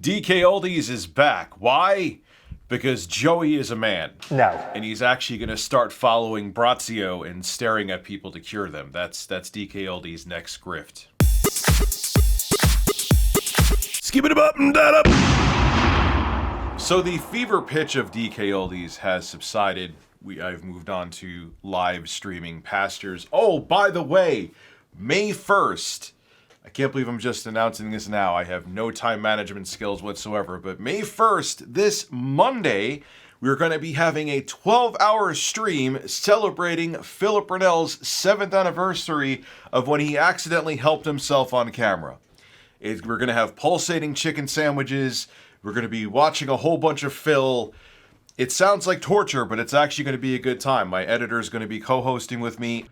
DKOldies is back. Why? Because Joey is a man. No. And he's actually going to start following Brazio and staring at people to cure them. That's DKOldies' next grift. Skip it up and that up. So the fever pitch of DKOldies has subsided. I've moved on to live streaming pastures. Oh, by the way, May 1st. I can't believe I'm just announcing this now. I have no time management skills whatsoever. But May 1st, this Monday, we're going to be having a 12-hour stream celebrating Philip Rennell's 7th anniversary of when he accidentally helped himself on camera. We're going to have pulsating chicken sandwiches. We're going to be watching a whole bunch of Phil. It sounds like torture, but it's actually going to be a good time. My editor is going to be co-hosting with me.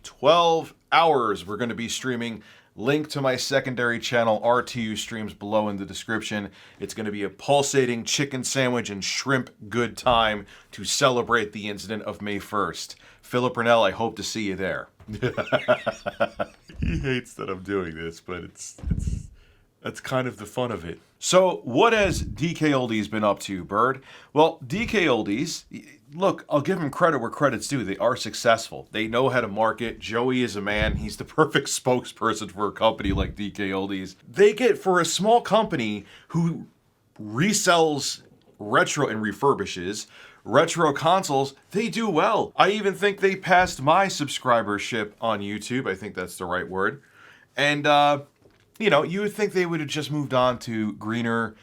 12 hours we're going to be streaming. Link to my secondary channel, RTU Streams, below in the description. It's going to be a pulsating chicken sandwich and shrimp good time to celebrate the incident of May 1st. Philip Rennell, I hope to see you there. He hates that I'm doing this, but that's kind of the fun of it. So, what has DKOldies been up to, Bird? Well, DKOldies, look, I'll give them credit where credit's due. They are successful. They know how to market. Joey is a man. He's the perfect spokesperson for a company like DKOldies. They get, for a small company who resells retro and refurbishes retro consoles, they do well. I even think they passed my subscribership on YouTube. I think that's the right word. And, you know, you would think they would have just moved on to greener,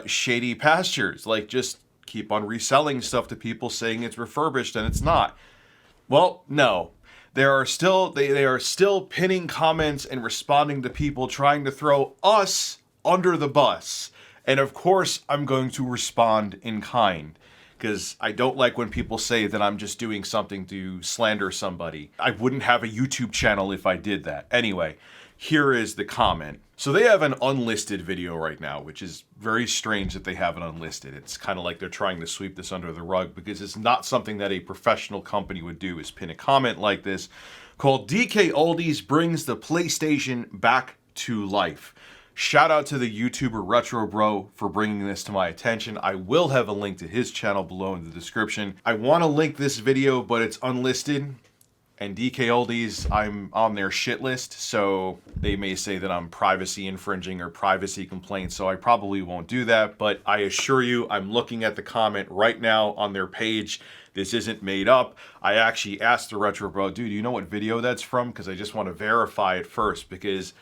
shady pastures. Like, just keep on reselling stuff to people saying it's refurbished and it's not. Well, no. They are still pinning comments and responding to people trying to throw us under the bus. And of course, I'm going to respond in kind. Because I don't like when people say that I'm just doing something to slander somebody. I wouldn't have a YouTube channel if I did that. Anyway, here is the comment. So they have an unlisted video right now, which is very strange that they have it unlisted. It's kind of like they're trying to sweep this under the rug because it's not something that a professional company would do, is pin a comment like this called DKOldies brings the PlayStation back to life. Shout out to the YouTuber Retro Bro for bringing this to my attention. I will have a link to his channel below in the description. I want to link this video, but it's unlisted. And DKOldies, I'm on their shit list, so they may say that I'm privacy infringing or privacy complaints, so I probably won't do that. But I assure you, I'm looking at the comment right now on their page. This isn't made up. I actually asked the Retro Bro, dude, do you know what video that's from? Because I just want to verify it first, because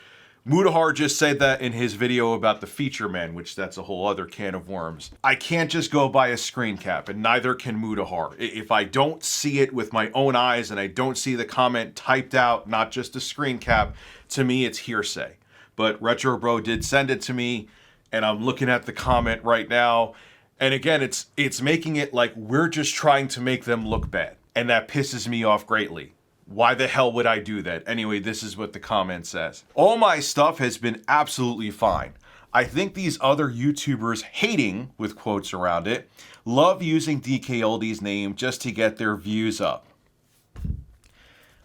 Mudahar just said that in his video about the Feature Man, which that's a whole other can of worms. I can't just go by a screen cap, and neither can Mudahar. If I don't see it with my own eyes and I don't see the comment typed out, not just a screen cap, to me it's hearsay. But Retro Bro did send it to me, and I'm looking at the comment right now. And again, it's making it like we're just trying to make them look bad. And that pisses me off greatly. Why the hell would I do that? Anyway, this is what the comment says. All my stuff has been absolutely fine. I think these other YouTubers hating, with quotes around it, love using DKOldies' name just to get their views up.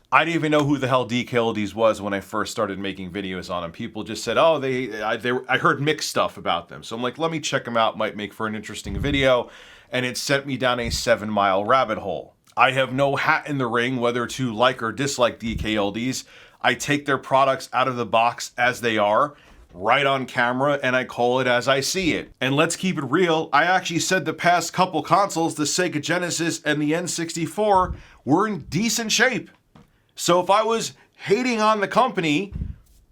I didn't even know who the hell DKOldies was when I first started making videos on them. People just said, oh, I heard mixed stuff about them. So I'm like, let me check them out. Might make for an interesting video. And it sent me down a 7-mile rabbit hole. I have no hat in the ring whether to like or dislike DKOldies. I take their products out of the box as they are, right on camera, and I call it as I see it. And let's keep it real, I actually said the past couple consoles, the Sega Genesis and the N64, were in decent shape. So if I was hating on the company,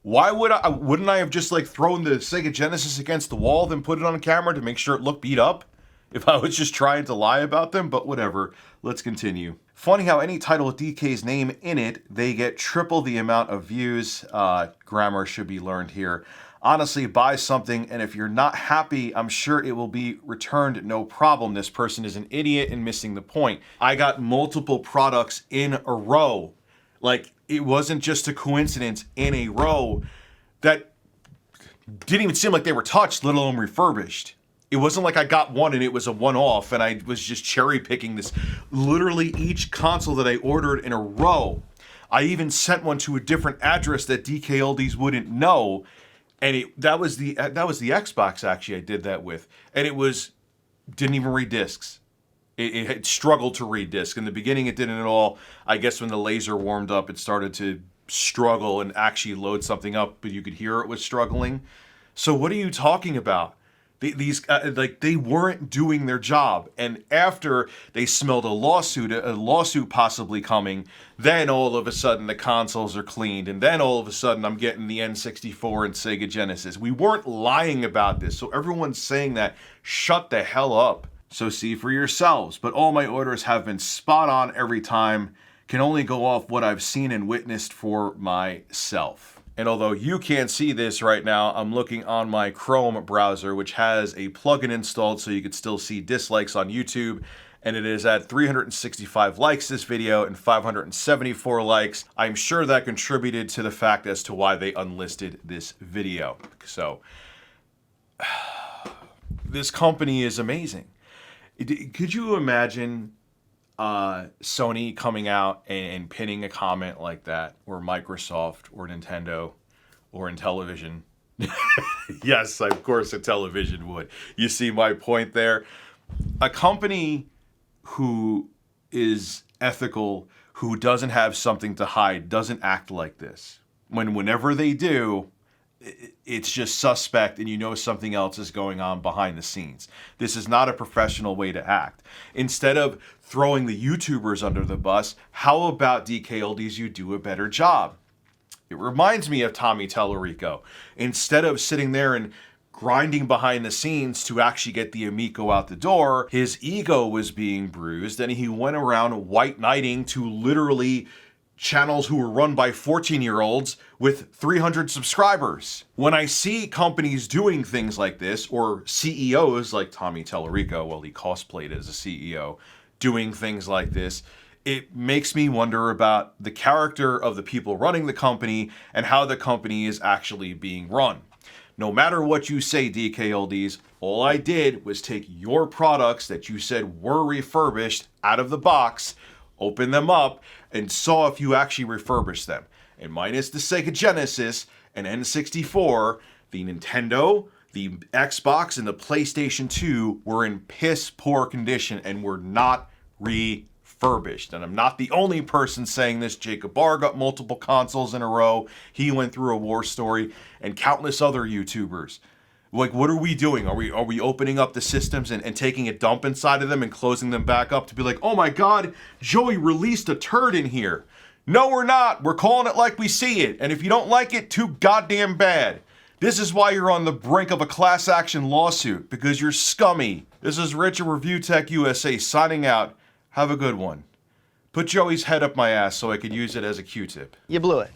why wouldn't I have just like thrown the Sega Genesis against the wall, then put it on camera to make sure it looked beat up? If I was just trying to lie about them, but whatever. Let's continue. Funny how any title with DK's name in it, they get triple the amount of views. Grammar should be learned here. Honestly, buy something, and if you're not happy, I'm sure it will be returned no problem. This person is an idiot and missing the point. I got multiple products in a row. Like, it wasn't just a coincidence in a row that didn't even seem like they were touched, let alone refurbished. It wasn't like I got one and it was a one-off and I was just cherry-picking this. Literally each console that I ordered in a row. I even sent one to a different address that DKOldies wouldn't know. And that was the Xbox actually I did that with, and it didn't even read discs. It had struggled to read disc. In the beginning, it didn't at all. I guess when the laser warmed up, it started to struggle and actually load something up, but you could hear it was struggling. So what are you talking about? These they weren't doing their job. And after they smelled a lawsuit possibly coming, then all of a sudden the consoles are cleaned, and then all of a sudden I'm getting the N64 and Sega Genesis. We weren't lying about this, so everyone's saying that. Shut the hell up. So see for yourselves, but all my orders have been spot on every time. Can only go off what I've seen and witnessed for myself. And although you can't see this right now, I'm looking on my Chrome browser, which has a plugin installed so you could still see dislikes on YouTube. And it is at 365 likes this video and 574 likes. I'm sure that contributed to the fact as to why they unlisted this video. So, this company is amazing. Could you imagine Sony coming out and pinning a comment like that, or Microsoft, or Nintendo, or Intellivision? Yes, of course, Intellivision would. You see my point there? A company who is ethical, who doesn't have something to hide, doesn't act like this. Whenever they do, it's just suspect, and you know something else is going on behind the scenes. This is not a professional way to act. Instead of throwing the YouTubers under the bus, how about DKOldies, you do a better job? It reminds me of Tommy Tallarico. Instead of sitting there and grinding behind the scenes to actually get the Amico out the door, his ego was being bruised, and he went around white knighting to literally channels who were run by 14-year-olds with 300 subscribers. When I see companies doing things like this, or CEOs like Tommy Tallarico, well, he cosplayed as a CEO, doing things like this, it makes me wonder about the character of the people running the company and how the company is actually being run. No matter what you say, DKOldies, all I did was take your products that you said were refurbished out of the box, open them up, and saw if you actually refurbished them. And minus the Sega Genesis and N64, the Nintendo, the Xbox, and the PlayStation 2 were in piss poor condition and were not refurbished. And I'm not the only person saying this. Jacob Barr got multiple consoles in a row. He went through a war story, and countless other YouTubers. Like, what are we doing? Are we opening up the systems and taking a dump inside of them and closing them back up to be like, oh my God, Joey released a turd in here? No, we're not. We're calling it like we see it. And if you don't like it, too goddamn bad. This is why you're on the brink of a class action lawsuit, because you're scummy. This is Rich of Review Tech USA signing out. Have a good one. Put Joey's head up my ass so I could use it as a Q-tip. You blew it.